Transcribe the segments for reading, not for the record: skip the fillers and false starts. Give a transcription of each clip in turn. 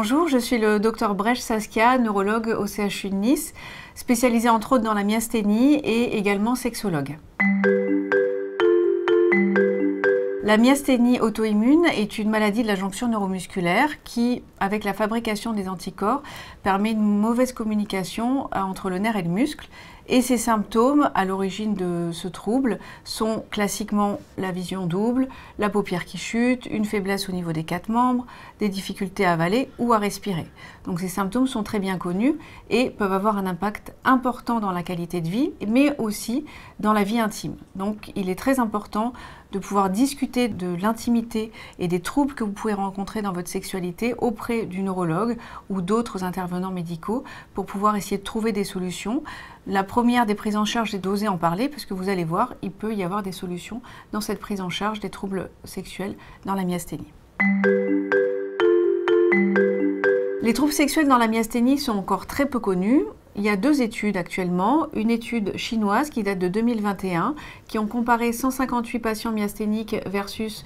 Bonjour, je suis le Dr Brech Saskia, neurologue au CHU de Nice, spécialisée entre autres dans la myasthénie et également sexologue. La myasthénie auto-immune est une maladie de la jonction neuromusculaire qui, avec la fabrication des anticorps, permet une mauvaise communication entre le nerf et le muscle. Et ces symptômes à l'origine de ce trouble sont classiquement la vision double, la paupière qui chute, une faiblesse au niveau des 4 membres, des difficultés à avaler ou à respirer. Donc ces symptômes sont très bien connus et peuvent avoir un impact important dans la qualité de vie, mais aussi dans la vie intime. Donc il est très important de pouvoir discuter de l'intimité et des troubles que vous pouvez rencontrer dans votre sexualité auprès du neurologue ou d'autres intervenants médicaux pour pouvoir essayer de trouver des solutions. La première des prises en charge est d'oser en parler parce que vous allez voir, il peut y avoir des solutions dans cette prise en charge des troubles sexuels dans la myasthénie. Les troubles sexuels dans la myasthénie sont encore très peu connus. Il y a 2 études actuellement, une étude chinoise qui date de 2021, qui ont comparé 158 patients myasthéniques versus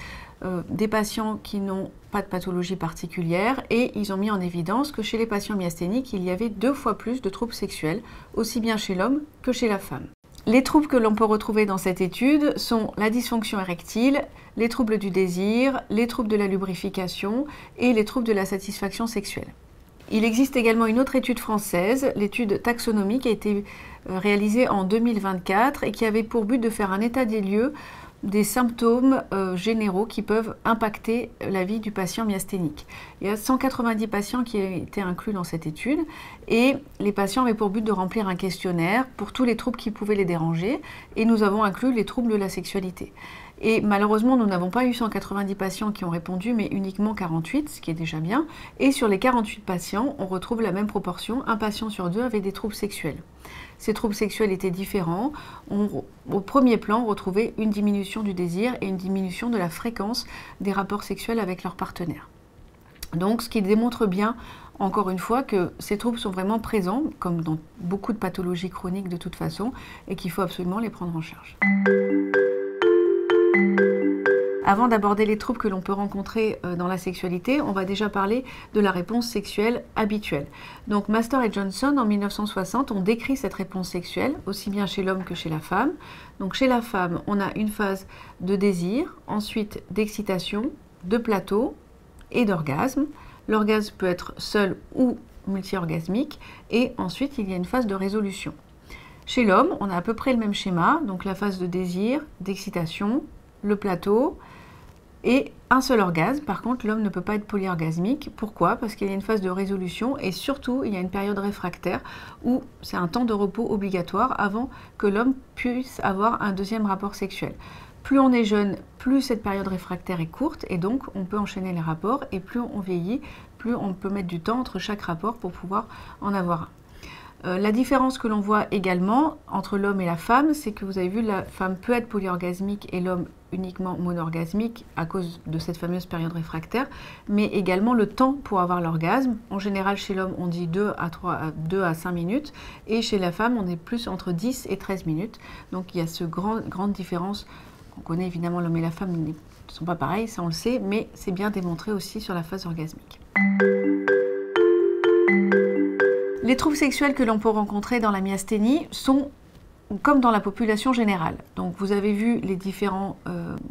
des patients qui n'ont pas de pathologie particulière, et ils ont mis en évidence que chez les patients myasthéniques, il y avait 2 fois plus de troubles sexuels, aussi bien chez l'homme que chez la femme. Les troubles que l'on peut retrouver dans cette étude sont la dysfonction érectile, les troubles du désir, les troubles de la lubrification et les troubles de la satisfaction sexuelle. Il existe également une autre étude française, l'étude taxonomie, qui a été réalisée en 2024 et qui avait pour but de faire un état des lieux des symptômes généraux qui peuvent impacter la vie du patient myasthénique. Il y a 190 patients qui ont été inclus dans cette étude et les patients avaient pour but de remplir un questionnaire pour tous les troubles qui pouvaient les déranger et nous avons inclus les troubles de la sexualité. Et malheureusement, nous n'avons pas eu 190 patients qui ont répondu, mais uniquement 48, ce qui est déjà bien. Et sur les 48 patients, on retrouve la même proportion, un patient sur 2 avait des troubles sexuels. Ces troubles sexuels étaient différents. Au premier plan, on retrouvait une diminution du désir et une diminution de la fréquence des rapports sexuels avec leur partenaire. Donc, ce qui démontre bien, encore une fois, que ces troubles sont vraiment présents, comme dans beaucoup de pathologies chroniques de toute façon, et qu'il faut absolument les prendre en charge. Avant d'aborder les troubles que l'on peut rencontrer dans la sexualité, on va déjà parler de la réponse sexuelle habituelle. Donc Master et Johnson, en 1960, ont décrit cette réponse sexuelle, aussi bien chez l'homme que chez la femme. Donc chez la femme, on a une phase de désir, ensuite d'excitation, de plateau et d'orgasme. L'orgasme peut être seul ou multi-orgasmique, et ensuite il y a une phase de résolution. Chez l'homme, on a à peu près le même schéma, donc la phase de désir, d'excitation, le plateau et un seul orgasme. Par contre, l'homme ne peut pas être polyorgasmique. Pourquoi? Parce qu'il y a une phase de résolution et surtout, il y a une période réfractaire où c'est un temps de repos obligatoire avant que l'homme puisse avoir un deuxième rapport sexuel. Plus on est jeune, plus cette période réfractaire est courte et donc on peut enchaîner les rapports, et plus on vieillit, plus on peut mettre du temps entre chaque rapport pour pouvoir en avoir un. La différence que l'on voit également entre l'homme et la femme, c'est que vous avez vu, la femme peut être polyorgasmique et l'homme uniquement monorgasmique à cause de cette fameuse période réfractaire, mais également le temps pour avoir l'orgasme. En général, chez l'homme, on dit 2 à 5 minutes, et chez la femme, on est plus entre 10 et 13 minutes. Donc il y a cette grande différence. On connaît évidemment l'homme et la femme ne sont pas pareils, ça on le sait, mais c'est bien démontré aussi sur la phase orgasmique. Les troubles sexuels que l'on peut rencontrer dans la myasthénie sont comme dans la population générale. Donc vous avez vu les différentes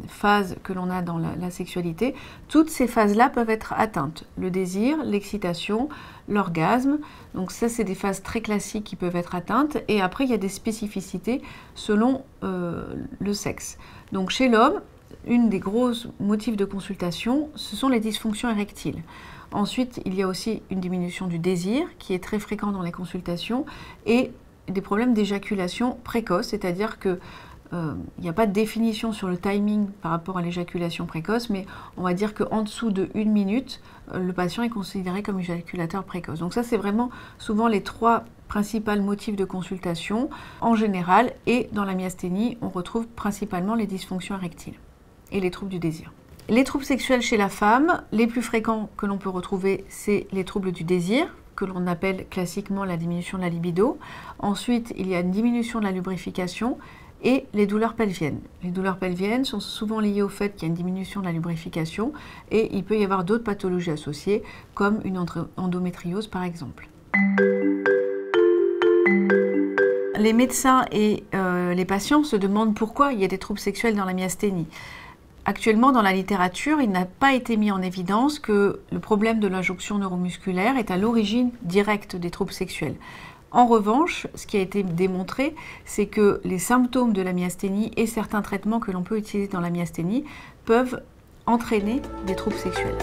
phases que l'on a dans la sexualité. Toutes ces phases-là peuvent être atteintes. Le désir, l'excitation, l'orgasme. Donc ça, c'est des phases très classiques qui peuvent être atteintes. Et après, il y a des spécificités selon le sexe. Donc chez l'homme, une des grosses motifs de consultation, ce sont les dysfonctions érectiles. Ensuite, il y a aussi une diminution du désir qui est très fréquent dans les consultations et des problèmes d'éjaculation précoce, c'est-à-dire que il n'y a pas de définition sur le timing par rapport à l'éjaculation précoce, mais on va dire qu'en dessous de 1 minute, le patient est considéré comme éjaculateur précoce. Donc ça, c'est vraiment souvent les 3 principaux motifs de consultation en général, et dans la myasthénie, on retrouve principalement les dysfonctions érectiles et les troubles du désir. Les troubles sexuels chez la femme, les plus fréquents que l'on peut retrouver, c'est les troubles du désir, que l'on appelle classiquement la diminution de la libido. Ensuite, il y a une diminution de la lubrification et les douleurs pelviennes. Les douleurs pelviennes sont souvent liées au fait qu'il y a une diminution de la lubrification et il peut y avoir d'autres pathologies associées comme une endométriose par exemple. Les médecins et les patients se demandent pourquoi il y a des troubles sexuels dans la myasthénie. Actuellement, dans la littérature, il n'a pas été mis en évidence que le problème de l'injonction neuromusculaire est à l'origine directe des troubles sexuels. En revanche, ce qui a été démontré, c'est que les symptômes de la myasthénie et certains traitements que l'on peut utiliser dans la myasthénie peuvent entraîner des troubles sexuels.